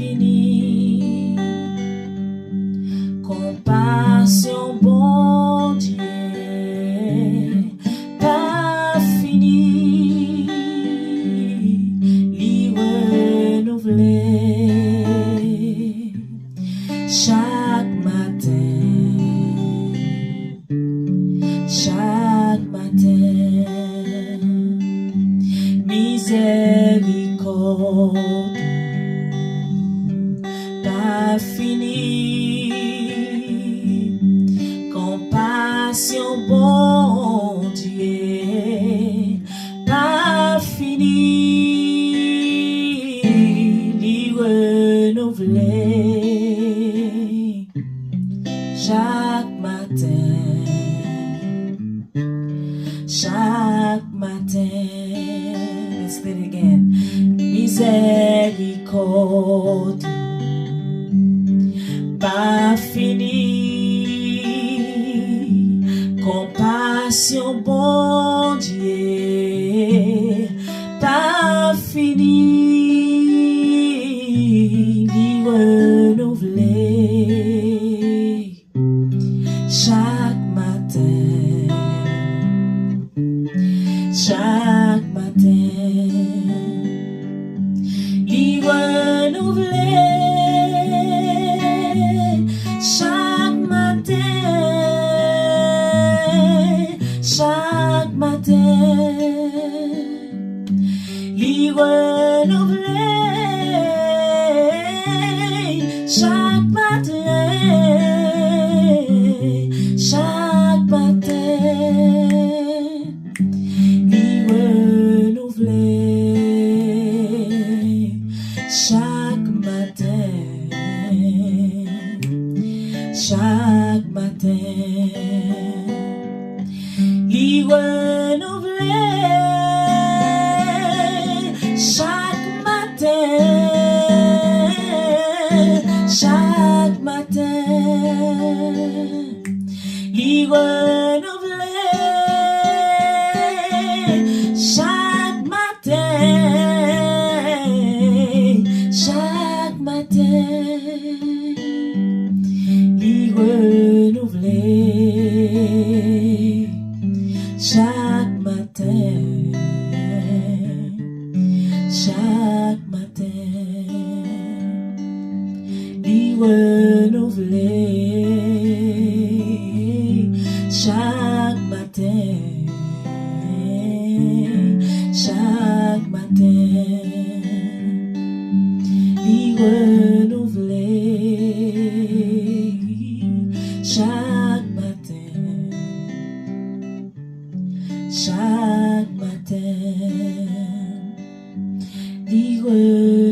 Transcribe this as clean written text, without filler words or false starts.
fini. Compassion, bon Dieu, pas fini. Li renouvelé chaque matin, chaque matin. Miséricorde pas fini. Compassion, bon Dieu, pas fini. Li renouvelé chaque matin, chaque matin. Let's do it again. Miséricorde pas fini. Compassion, bon Dieu, pas fini. Li renouvelé chaque matin, chaque matin. Li renouvelé chaque matin, chaque matin. Li renouvelé chaque matin, chaque matin. Li renouvelé chaque matin, chaque matin. Li renouvelé chaque matin, chaque matin. Li renouvelé chaque matin, chaque matin. Li renouvelé chaque matin, chaque matin. Li renouvelé chaque matin, chaque matin. Li renouvelé chaque matin, chaque matin. Li renouvelé